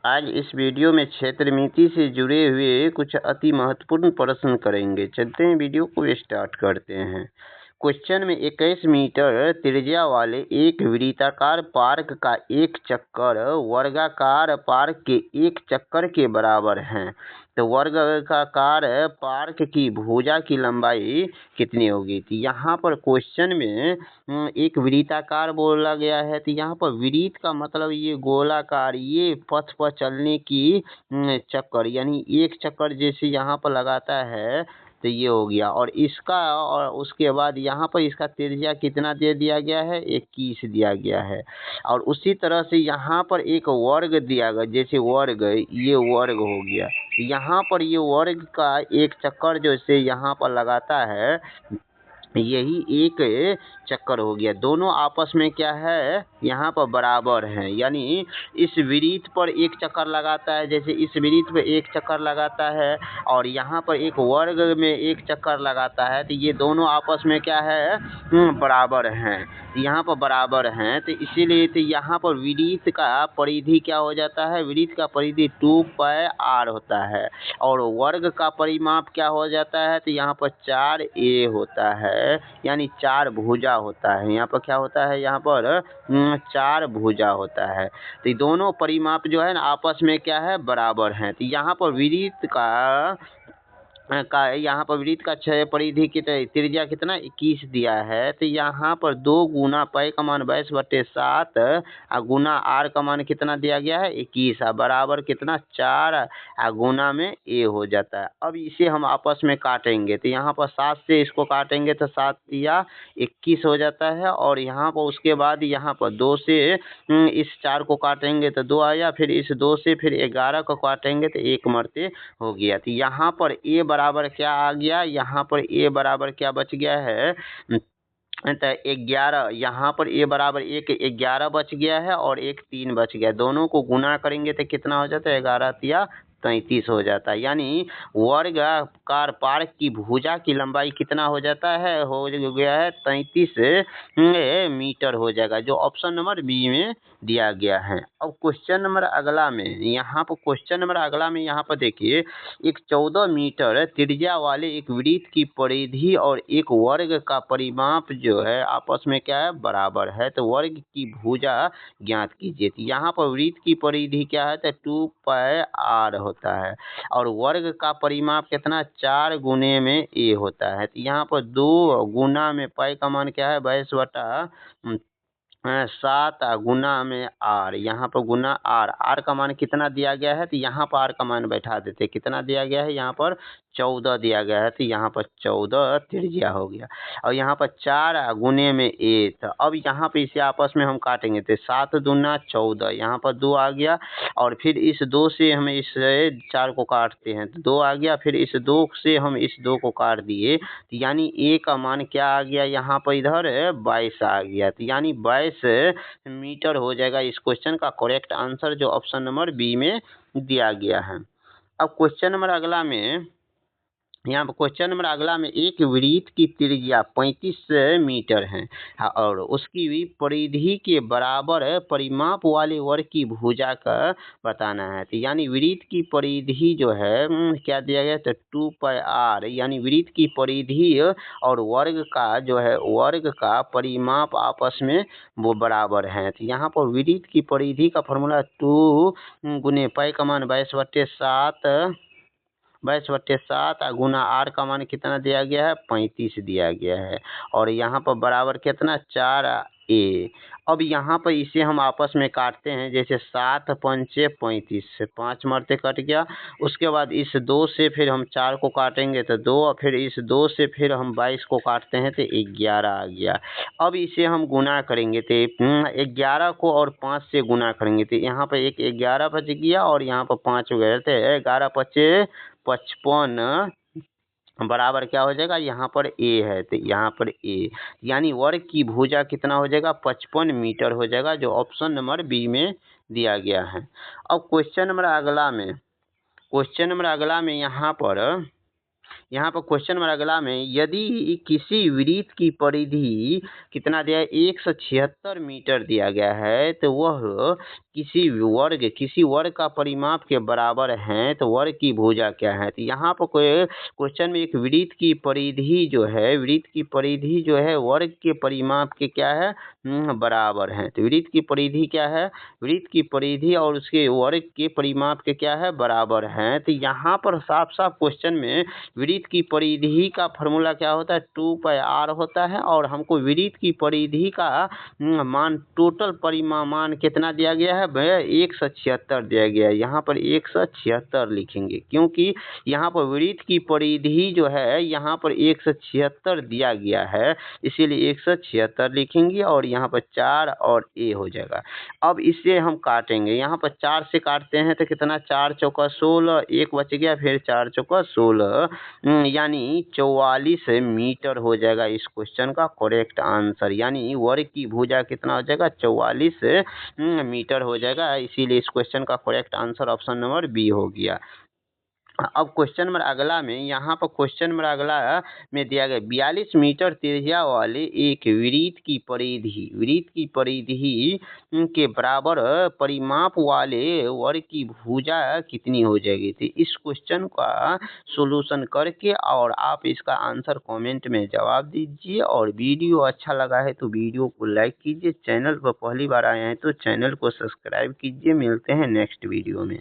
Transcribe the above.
आज इस वीडियो में क्षेत्रमिति से जुड़े हुए कुछ अति महत्वपूर्ण प्रश्न करेंगे। चलते हैं वीडियो को स्टार्ट करते हैं। क्वेश्चन में 21 मीटर त्रिज्या वाले एक वृत्ताकार पार्क का एक चक्कर वर्गाकार पार्क के एक चक्कर के बराबर है। तो वर्गाकार पार्क की भुजा की लंबाई कितनी होगी? तो यहाँ पर क्वेश्चन में एक वृत्ताकार बोला गया है। तो यहाँ पर वृत्त का मतलब ये गोलाकार, ये पथ पर चलने की चक्कर, यानी एक चक्कर जैसे यहाँ पर लगाता है तो ये हो गया। और इसका और उसके बाद यहाँ पर इसका त्रिज्या कितना दे दिया गया है? 21 दिया गया है। और उसी तरह से यहाँ पर एक वर्ग दिया गया, जैसे वर्ग, ये वर्ग हो गया। यहाँ पर ये वर्ग का एक चक्कर जो से यहाँ पर लगाता है, यही एक चक्कर हो गया। दोनों आपस में क्या है? यहाँ पर बराबर हैं। यानी इस वृत्त पर एक चक्कर लगाता है, जैसे इस वृत्त पर एक चक्कर लगाता है और यहाँ पर एक वर्ग में एक चक्कर लगाता है, तो ये दोनों आपस में क्या है? बराबर हैं। यहाँ पर बराबर हैं, तो इसीलिए तो यहाँ पर वृत्त का परिधि क्या हो जाता है? वृत्त का परिधि 2πr होता है। और वर्ग का परिमाप क्या हो जाता है? तो यहाँ पर 4a होता है, यानी 4 भुजा होता है। यहाँ पर क्या होता है? यहाँ पर 4 भुजा होता है। तो दोनों परिमाप जो है ना आपस में क्या है? बराबर हैं। तो यहाँ पर वृत्त यहाँ पर वृत्त का क्षय परिधि की त्रिज्या कितना? 21 दिया है। तो यहाँ पर 2 गुना पाई का मान 22/7 गुना आर का मान कितना दिया गया है? 21 बराबर कितना? 4 गुना में ए हो जाता है। अब इसे हम आपस में काटेंगे, तो यहाँ पर 7 से इसको काटेंगे तो 7 या 21 हो जाता है। और यहाँ पर उसके बाद यहाँ पर 2 से इस 4 को काटेंगे तो 2 आया, फिर इस 2 से फिर 11 को काटेंगे तो 1 मरते हो गया। तो यहाँ पर ए बराबर क्या आ गया? यहाँ पर ए बराबर क्या बच गया है? तो 11, यहाँ पर ए बराबर 11 बच गया है और 3 बच गया। दोनों को गुना करेंगे तो कितना हो जाता है? 11 या 33 हो जाता है। यानी वर्गाकार पार्क की भुजा की लंबाई कितना हो जाता है? हो गया है 33 मीटर हो जाएगा, जो ऑप्शन नंबर बी में दिया गया है। अब क्वेश्चन नंबर अगला में यहाँ पर देखिए, एक 14 मीटर त्रिज्या वाले एक वृत्त की परिधि और एक वर्ग का परिमाप जो है आपस में क्या है? बराबर है। तो वर्ग की भुजा ज्ञात कीजिए। तो यहाँ पर वृत्त की परिधि क्या है? तो 2πr होता है और वर्ग का परिमाप कितना? 4 गुने में ए होता है। तो यहाँ पर 2 गुना में पाई का मान क्या है? 22/7 गुना में आर, यहाँ पर गुना आर का मान कितना दिया गया है? तो यहाँ पर आर का मान बैठा देते। कितना दिया गया है? यहाँ पर 14 दिया गया है। तो यहाँ पर 14 त्रिज्या हो गया और यहाँ पर 4 गुने में ए। तो अब यहाँ पे इसे आपस में हम काटेंगे तो 7 दूना 14, यहाँ पर 2 आ गया और फिर इस 2 से हम इस 4 को काटते हैं तो 2 आ गया, फिर इस 2 से हम इस 2 को काट दिए, तो यानी ए का मान क्या आ गया? यहाँ पर इधर 22 आ गया। तो यानी 22 मीटर हो जाएगा इस क्वेश्चन का करेक्ट आंसर, जो ऑप्शन नंबर बी में दिया गया है। अब क्वेश्चन नंबर अगला में एक वृत्त की त्रिज्या 35 मीटर है और उसकी भी परिधि के बराबर परिमाप वाले वर्ग की भुजा का बताना है। तो यानी वृत्त की परिधि जो है क्या दिया गया? तो 2πr, यानी वृत्त की परिधि और वर्ग का जो है वर्ग का परिमाप आपस में वो बराबर है। तो यहाँ पर वृत्त की परिधि का फॉर्मूला 2 गुने पाई का मान 22/7 गुना आर का मान कितना दिया गया है? 35 दिया गया है और यहाँ पर बराबर कितना? 4a। अब यहाँ पर इसे हम आपस में काटते हैं, जैसे 7 पंचे 35 से 5 मरते कट गया। उसके बाद इस 2 से फिर हम 4 को काटेंगे तो 2, और फिर इस 2 से फिर हम 22 को काटते हैं तो 11 आ गया। अब इसे हम गुना करेंगे तो 11 को और 5 से गुना करेंगे तो यहाँ पर 11 बच गया और यहाँ पर 5 हो गया। तो 11 पचे 55 बराबर क्या हो जाएगा? यहाँ पर ए है तो यहाँ पर ए, यानी वर्ग की भुजा कितना हो जाएगा? 55 मीटर हो जाएगा, जो ऑप्शन नंबर बी में दिया गया है। अब क्वेश्चन नंबर अगला में यहाँ पर यहाँ पर क्वेश्चन नंबर अगला में, यदि किसी वृत्त की परिधि कितना दिया है, 176 मीटर दिया गया है, तो वह किसी वर्ग का परिमाप के बराबर है, तो वर्ग की भुजा क्या है। तो यहाँ पर कोई क्वेश्चन में एक वृत्त की परिधि जो है वर्ग के परिमाप के क्या है, बराबर है। तो वृत्त की परिधि क्या है, वृत्त की परिधि और उसके वर्ग के परिमाप के क्या है, बराबर है। तो यहाँ पर साफ साफ क्वेश्चन में वृत्त की परिधि का फॉर्मूला क्या होता है, 2πr होता है, और हमको वृत्त की परिधि का मान, टोटल परिमाण मान कितना दिया गया है, 176 दिया गया है। यहाँ पर 176 लिखेंगे, क्योंकि यहाँ पर वृत्त की परिधि जो है यहाँ पर 176 दिया गया है, इसीलिए 176 लिखेंगे, और यहाँ पर 4 और ए हो जाएगा। अब इसे हम काटेंगे, यहाँ पर 4 से काटते हैं तो कितना, 4 चौका 16, एक बच गया, फिर 4 चौका 16, यानी 44 मीटर हो जाएगा इस क्वेश्चन का करेक्ट आंसर। यानी वर्ग की भुजा कितना हो जाएगा, 44 मीटर हो जाएगा। इसीलिए इस क्वेश्चन का correct answer option number B हो गया। अब क्वेश्चन नंबर अगला में, यहाँ पर क्वेश्चन नंबर अगला में दिया गया 42 मीटर त्रिज्या वाले एक वृत्त की परिधि के बराबर परिमाप वाले वर्ग की भुजा कितनी हो जाएगी। तो इस क्वेश्चन का सॉल्यूशन करके और आप इसका आंसर कमेंट में जवाब दीजिए, और वीडियो अच्छा लगा है तो वीडियो को लाइक कीजिए, चैनल पर पहली बार आए हैं तो चैनल को सब्सक्राइब कीजिए। मिलते हैं नेक्स्ट वीडियो में।